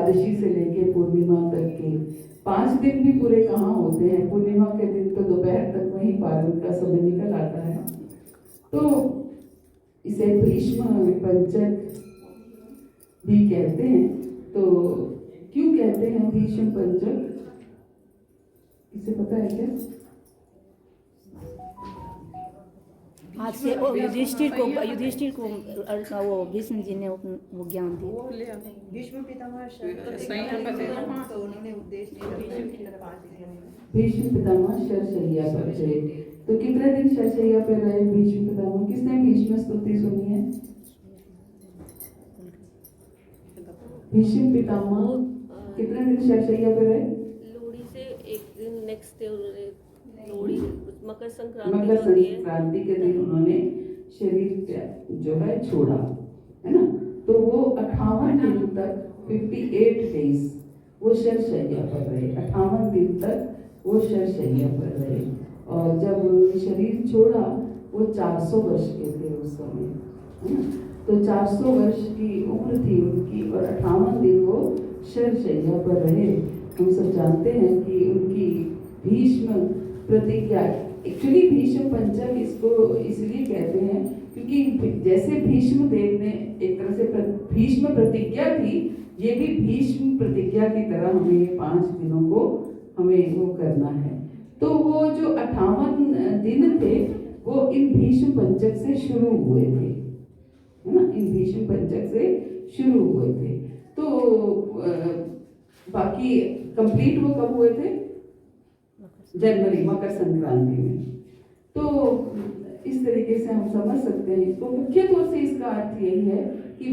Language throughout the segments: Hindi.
एकादशी से लेके पूर्णिमा तक के 5 दिन भी पूरे कहाँ होते हैं। पूर्णिमा के दिन तो दोपहर तक वही पारण का समय निकल आता है। तो इसे भीष्म पंचक भी कहते हैं। तो क्यों कहते हैं भीष्म पंचक, इसे पता है क्या? आज से युधिष्ठिर को वो भीष्म जी ने वो ज्ञान दिया। भीष्म पितामह तो उन्होंने उपदेश दिया। भीष्म पितामह शरशैया पर थे। तो कितने दिन शरशैया पर रहे भीष्म पितामह? किसने भीष्म स्तुति सुनी है? भीष्म पितामह कितने दिन शरशैया पर रहे? लोहड़ी से एक दिन नेक्स्ट डे लोहड़ी मकर संक्रांति के दिन उन्होंने शरीर जो है छोड़ा, है ना। तो वो 58 दिन तक 58 डेज वो शरशैया पर रहे। 58 दिन तक वो शरशैया पर रहे। और जब उन्होंने शरीर छोड़ा वो 400 वर्ष के थे उस समय, है ना। तो 400 वर्ष की उम्र थी उनकी और 58 दिन वो शरशैया पर रहे। हम सब जानते हैं कि उनकी भीष्म प्रतिज्ञा, एक्चुअली भीष्म पंचक इसको इसलिए कहते हैं क्योंकि जैसे भीष्म देव ने एक तरह से भीष्म प्रतिज्ञा थी, ये भी भीष्म प्रतिज्ञा की तरह हमें 5 दिनों को हमें वो करना है। तो वो जो 58 दिन थे वो इन भीष्म पंचक से शुरू हुए थे, है ना। इन भीष्म पंचक से शुरू हुए थे। तो बाकी कंप्लीट वो कब हुए थे? जनवरी, मकर संक्रांति में। तो इस तरीके से हम समझ सकते हैं इसको। मुख्य तौर से इसका अर्थ यही है कि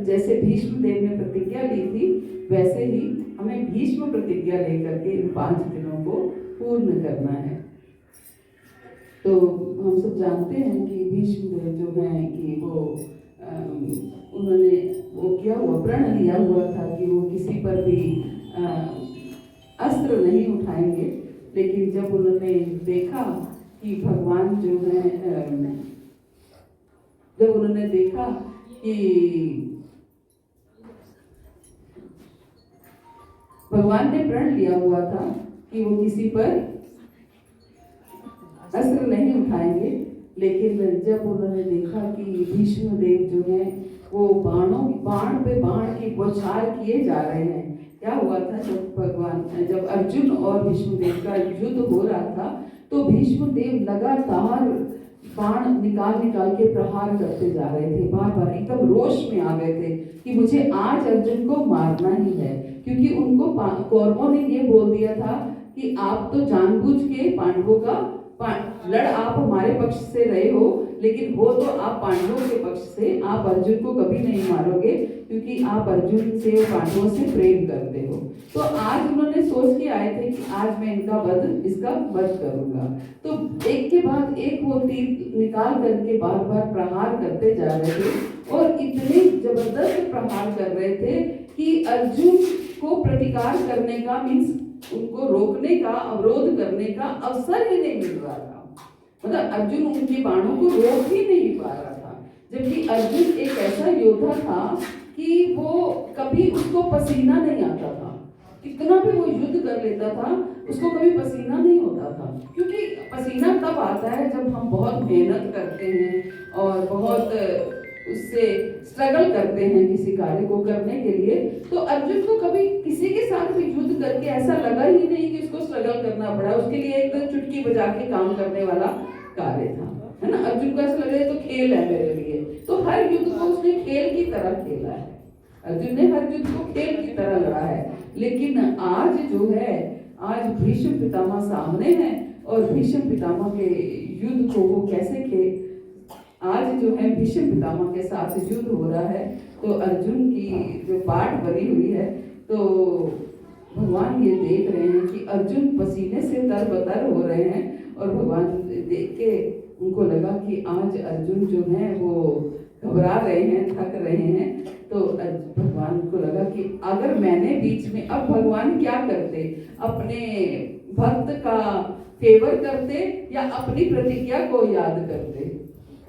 जैसे भीष्म देव ने प्रतिज्ञा ली थी वैसे ही हमें भीष्म प्रतिज्ञा लेकर के इन 5 दिनों को पूर्ण करना है। तो हम सब जानते हैं कि भीष्म देव जो है कि वो उन्होंने वो किया हुआ प्रण लिया हुआ था कि वो किसी पर भी अस्त्र नहीं उठाएंगे। लेकिन जब उन्होंने देखा कि भगवान जो है जब उन्होंने देखा कि भगवान ने प्रण लिया हुआ था कि वो किसी पर अस्त्र नहीं उठाएंगे, लेकिन जब उन्होंने देखा कि भीष्म देव जो है वो बाण पे बाण की बौछार किए जा रहे हैं। क्या हुआ था जब अर्जुन और भीष्म देव का युद्ध हो रहा था तो भीष्म देव लगातार बाण निकाल के प्रहार करते जा रहे थे। बार बार एकदम रोष में आ गए थे कि मुझे आज अर्जुन को मारना ही है, क्योंकि उनको कौरवों ने ये बोल दिया था कि आप तो जानबूझ के पांडवों का लड़ आप हमारे पक्ष से रहे हो, लेकिन हो तो आप पांडवों के पक्ष से, आप अर्जुन को कभी नहीं मारोगे क्योंकि आप अर्जुन से पांडवों से प्रेम करते हो। तो आज उन्होंने सोच के आए थे कि आज मैं इसका वध करूंगा। तो एक के बाद एक वो तीर निकाल करके बार बार प्रहार करते जा रहे थे और इतने जबरदस्त प्रहार कर रहे थे कि अर्जुन को प्रतिकार करने का मीन्स उनको रोकने का, अवरोध करने का अवसर ही नहीं मिल रहा था। मतलब अर्जुन उनके बाणों को रोक ही नहीं पा रहा था, जबकि अर्जुन एक ऐसा योद्धा था कि वो कभी उसको पसीना नहीं आता था। कितना भी वो युद्ध कर लेता था उसको कभी पसीना नहीं होता था, क्योंकि पसीना तब आता है जब हम बहुत मेहनत करते हैं और बहुत उससे स्ट्रगल करते हैं किसी कार्य को करने के लिए। तो अर्जुन को कभी किसी के साथ भी युद्ध करके ऐसा लगा ही नहीं कि उसको स्ट्रगल करना पड़ा। उसके लिए एकदम चुटकी बजा के काम करने वाला कार्य था, है ना। अर्जुन को ऐसा लग रहा है तो खेल है मेरे लिए। तो हर युद्ध को उसने खेल की तरह खेला है। अर्जुन ने हर युद्ध को खेल की तरह लड़ा है। लेकिन आज जो है, आज भीष्म पितामह सामने हैं और भीष्म पितामह के युद्ध को वो कैसे आज जो है भीष्म पितामह के साथ युद्ध हो रहा है। तो अर्जुन की जो बाट बनी हुई है, तो भगवान ये देख रहे हैं कि अर्जुन पसीने से तरबतर हो रहे हैं और भगवान देख के उनको लगा कि आज अर्जुन जो है वो घबरा रहे हैं, थक रहे हैं। तो भगवान को लगा कि अगर मैंने बीच में, अब भगवान क्या करते, अपने भक्त का फेवर करते या अपनी प्रतिज्ञा को याद करते,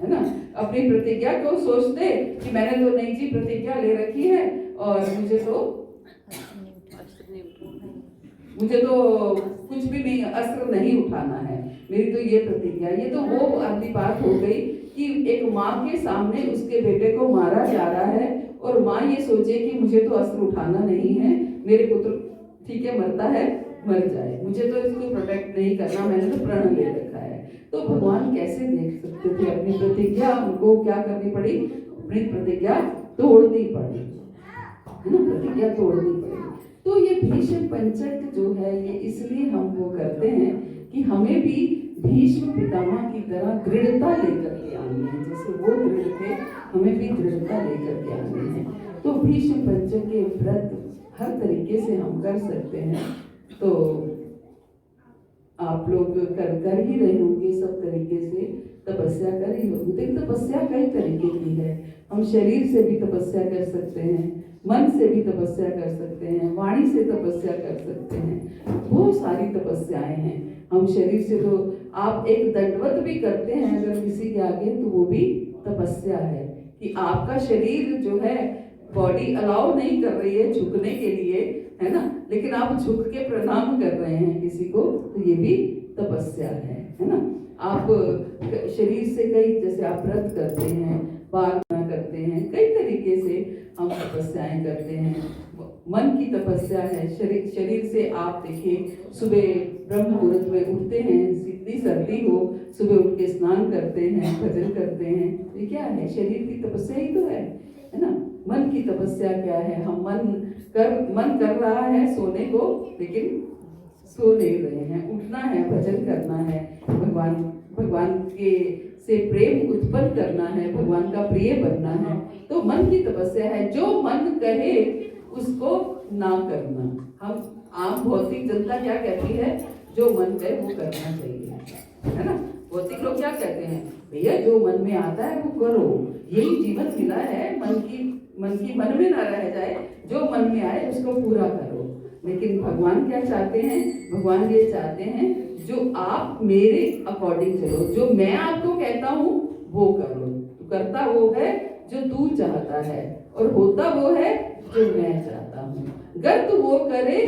है ना। अपनी प्रतिज्ञा को सोचते कि मैंने तो नई जी प्रतिज्ञा ले रखी है और मुझे तो मुझे तो कुछ भी नहीं, अस्त्र नहीं उठाना है, मेरी तो ये प्रतिज्ञा। ये तो वो अगली बात हो गई कि एक माँ के सामने उसके बेटे को मारा जा रहा है और माँ ये सोचे कि मुझे तो अस्त्र उठाना नहीं है, मेरे पुत्र ठीक है मरता है मर जाए, मुझे तो इसको प्रोटेक्ट नहीं करना, मैंने तो प्रण ले रखा है। तो भगवान कैसे देख सकते थे अपनी प्रतिज्ञा? उनको क्या करनी पड़ी? अपनी प्रतिज्ञा तोड़नी पड़ी, है ना, प्रतिज्ञा तोड़नी पड़ी। तो ये भीष्म पंचक जो है ये इसलिए हम वो करते हैं कि हमें भी भीष्म पितामह की तरह दृढ़ता लेकर के आनी है, जैसे वो दृढ़ थे हमें भी दृढ़ता लेकर के आनी है। तो भीष्म पंचक के व्रत हर तरीके से हम कर सकते हैं। तो आप लोग कर ही रहे होंगे सब तरीके से, तपस्या कर ही होंगे। लेकिन तपस्या कई तरीके की है, हम शरीर से भी तपस्या कर सकते हैं, मन से भी तपस्या कर सकते हैं, वाणी से तपस्या कर सकते हैं, बहुत सारी तपस्याएं हैं। हम शरीर से तो आप एक दंडवत भी करते हैं अगर किसी के आगे, तो वो भी तपस्या है कि आपका शरीर जो है बॉडी अलाउ नहीं कर रही है झुकने के लिए, है ना, लेकिन आप झुक के प्रणाम कर रहे हैं किसी को, तो ये भी तपस्या है ना। आप शरीर से कई, जैसे आप व्रत करते हैं, प्रार्थना करते हैं, कई तरीके से हम तपस्याएं करते हैं। मन की तपस्या है, शरीर से आप देखिए सुबह ब्रह्म मुहूर्त में उठते हैं, इतनी सर्दी हो, सुबह उठ के स्नान करते हैं, भजन करते हैं, ये क्या है? शरीर की तपस्या ही तो है ना। मन की तपस्या क्या है? हम मन कर रहा है सोने को, लेकिन सो नहीं रहे हैं, उठना है, भजन करना है, भगवान के से प्रेम उत्पन्न करना है, भगवान का प्रिय बनना है, तो मन की तपस्या है। जो मन कहे उसको ना करना। हम आम भौतिक जनता क्या कहती है? जो मन कहे वो करना चाहिए, है ना। भौतिक लोग क्या कहते हैं? भैया जो मन में आता है वो करो, यही जीवन मिला है, मन की मन में ना रह जाए, जो मन में आए उसको पूरा करो। लेकिन भगवान क्या चाहते हैं? भगवान ये चाहते हैं जो आप मेरे अकॉर्डिंग चलो, जो मैं आपको कहता हूँ वो करो। तो करता वो है जो तू चाहता है और होता वो है जो मैं चाहता हूँ। अगर तू वो करे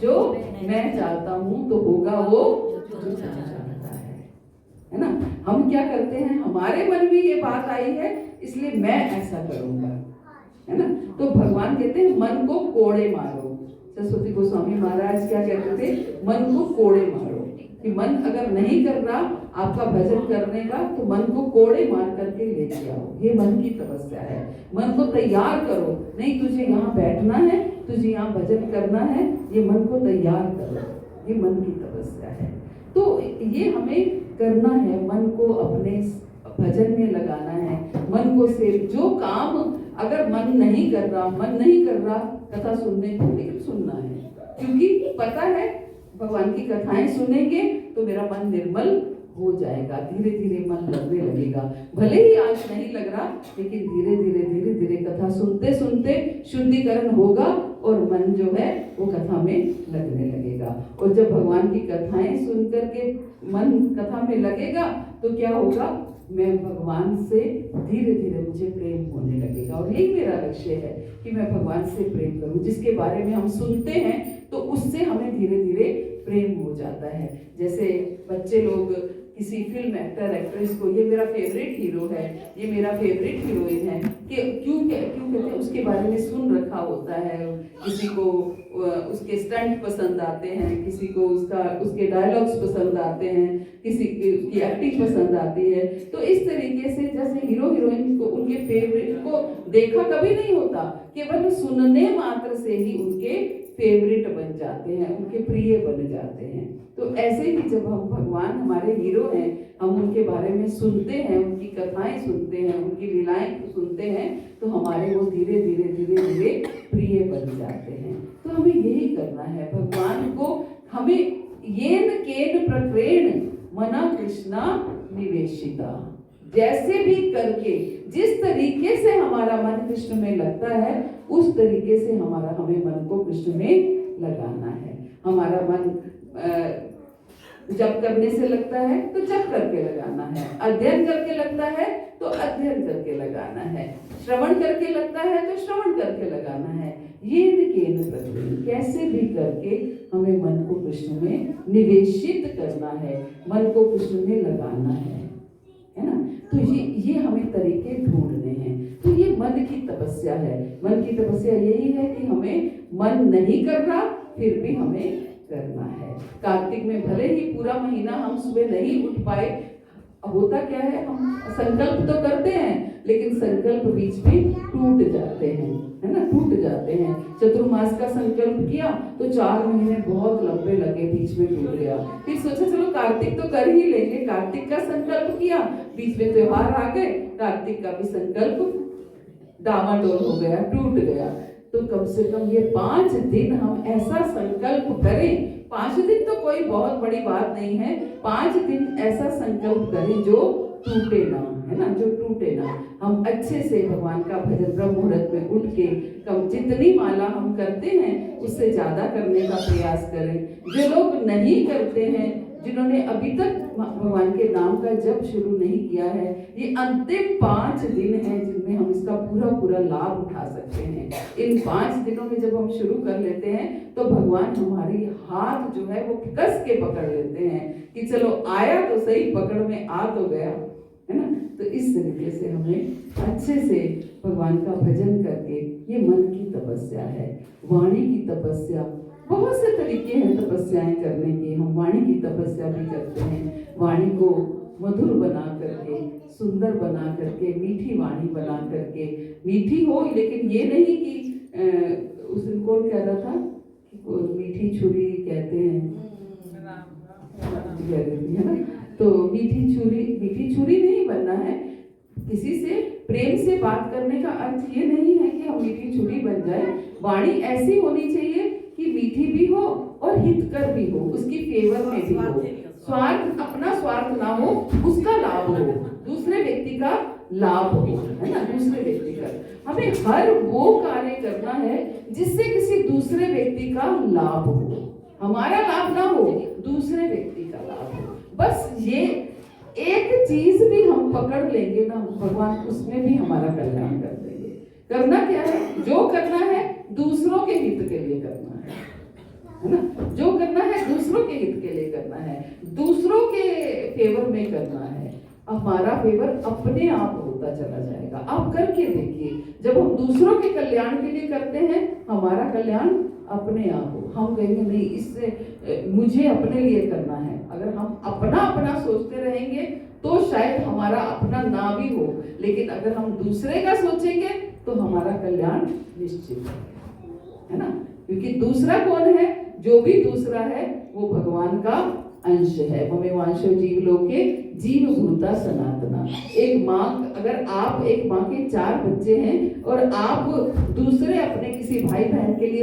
जो मैं चाहता हूँ तो होगा वो जो चाहता है ना। हम क्या करते हैं? हमारे मन में ये बात आई है इसलिए मैं ऐसा करूँगा, है ना। तो भगवान कहते हैं मन को कोड़े मारो। सरस्वती गोस्वामी महाराज क्या कहते थे? मन को कोड़े मारो, कि मन अगर नहीं कर रहा आपका भजन करने का, तो मन को कोड़े मार करके लेके आओ। ये मन की तपस्या है। मन को तैयार करो, नहीं तुझे यहाँ बैठना है, तुझे यहाँ भजन करना है, ये मन को तैयार करो, ये मन की तपस्या है। तो ये हमें करना है, मन को अपने भजन में लगाना है, मन को से जो काम अगर मन नहीं कर रहा कथा सुनने को, लेकिन सुनना है, क्योंकि पता है भगवान की कथाएं सुनेंगे तो मेरा मन निर्मल हो जाएगा, धीरे धीरे मन लगने लगेगा। भले ही आज नहीं लग रहा, लेकिन धीरे धीरे कथा सुनते सुनते शुद्धिकरण होगा और मन जो है वो कथा में लगने लगेगा। और जब भगवान की कथाएं सुन करके मन कथा में लगेगा तो क्या होगा? मैं भगवान से धीरे धीरे मुझे प्रेम होने लगेगा। और यही मेरा लक्ष्य है कि मैं भगवान से प्रेम करूं। जिसके बारे में हम सुनते हैं तो उससे हमें धीरे धीरे प्रेम हो जाता है। जैसे बच्चे लोग किसी फिल्म एक्टर एक्ट्रेस को, ये मेरा फेवरेट हीरो है, ये मेरा फेवरेट हीरोइन है, कि क्यों कहते हैं? उसके बारे में सुन रखा होता है। किसी को उसके स्टंट पसंद आते हैं, किसी को उसके डायलॉग्स पसंद आते हैं, किसी की एक्टिंग पसंद आती है। तो इस तरीके से जैसे हीरो हीरोइन को उनके फेवरेट को देखा कभी नहीं होता, केवल सुनने मात्र से ही उनके फेवरेट बन जाते हैं, उनके प्रिय बन जाते हैं। तो ऐसे ही जब हम भगवान हमारे हीरो हैं, हम उनके बारे में सुनते हैं, उनकी कथाएं सुनते हैं, उनकी लीलाएं सुनते हैं, तो हमारे वो धीरे धीरे प्रिय बन जाते हैं। तो हमें यही करना है। भगवान को हमें येन केन प्रक्रेण मना कृष्णा निवेशिता, जैसे भी करके, जिस तरीके से हमारा मन कृष्ण में लगता है उस तरीके से हमें मन को कृष्ण में लगाना है। हमारा मन जप करने से लगता है तो जप करके लगाना है, अध्ययन करके लगता है तो अध्ययन करके लगाना है, श्रवण करके लगता है तो श्रवण करके लगाना है। येन केन प्रति, कैसे भी करके हमें मन को कृष्ण में निवेशित करना है, मन को कृष्ण में लगाना है ना। तो ये हमें तरीके ढूंढने हैं। तो ये मन की तपस्या है। मन की तपस्या यही है कि हमें मन नहीं कर रहा फिर भी हमें करना है। कार्तिक में भले ही पूरा महीना हम सुबह नहीं उठ पाए, होता क्या है, हम संकल्प तो करते हैं लेकिन संकल्प बीच में टूट जाते हैं, है ना, टूट जाते हैं। चतुर्मास का संकल्प किया तो 4 महीने बहुत लंबे लगे, बीच में टूट गया। फिर सोचा चलो कार्तिक तो कर ही लेंगे, कार्तिक का संकल्प किया, बीच में त्योहार आ गए, कार्तिक का भी संकल्प डामाडोल हो गया, टूट गया। तो कम से कम ये 5 दिन हम ऐसा संकल्प करें। 5 दिन तो कोई बहुत बड़ी बात नहीं है, 5 दिन ऐसा संकल्प करें जो टूटे ना, है ना, जो टूटे ना। हम अच्छे से भगवान का भजन ब्रह्म मुहूर्त में उठ के कम जितनी माला हम करते हैं उससे ज्यादा करने का प्रयास करें। जो लोग नहीं करते हैं, जिन्होंने अभी तक भगवान के नाम का जप शुरू नहीं किया है, ये अंतिम 5 दिन हैं जिनमें हम इसका पूरा लाभ उठा सकते हैं। इन 5 दिनों में जब हम शुरू कर लेते हैं तो भगवान हमारी हाथ जो है वो कस के पकड़ लेते हैं कि चलो आया तो सही, पकड़ में आ तो गया, है ना। तो इस तरीके से हमें अच्छे से भगवान का भजन करके, ये मन की तपस्या है। वाणी की तपस्या, बहुत से तरीके हैं तपस्याएं करने के। हम वाणी की तपस्या भी करते हैं। वाणी को मधुर बना करके, सुंदर बना करके, मीठी वाणी बना करके, मीठी हो लेकिन ये नहीं कि उस दिन कौन कह रहा था कि मीठी छुरी कहते हैं, है ना। तो मीठी छुरी नहीं बनना है। किसी से प्रेम से बात करने का अर्थ ये नहीं है कि हम मीठी छुरी बन जाए। वाणी ऐसी होनी चाहिए कि मीठी भी हो और हितकर भी हो, उसकी फेवर में भी हो। स्वार्थ, अपना स्वार्थ ना हो, उसका लाभ हो, दूसरे व्यक्ति का लाभ हो, है ना, दूसरे व्यक्ति का। हमें हर वो कार्य करना है जिससे किसी दूसरे व्यक्ति का लाभ हो। हमारा लाभ ना हो, दूसरे व्यक्ति का लाभ हो। बस ये एक चीज भी हम पकड़ लेंगे ना, भगवान उसमें भी हमारा कल्याण कर देंगे। करना क्या है? जो करना है दूसरों के हित के लिए करना है ना। जो करना है दूसरों के हित के लिए करना है, दूसरों के फेवर में करना है। हमारा फेवर अपने आप होता चला जाएगा। आप करके देखिए, जब हम दूसरों के कल्याण के लिए करते हैं, हमारा कल्याण अपने आप हो। हम कहेंगे नहीं, इससे मुझे अपने लिए करना है। अगर हम अपना सोचते रहेंगे तो शायद हमारा अपना ना भी हो, लेकिन अगर हम दूसरे का सोचेंगे तो हमारा कल्याण निश्चित है ना। क्योंकि दूसरा कौन है? जो भी दूसरा है वो भगवान का अंश है। ममेवांशो जीव लोके जीव भूता सनातना। एक माँ, अगर आप एक माँ के 4 बच्चे हैं और आप दूसरे अपने किसी भाई बहन के लिए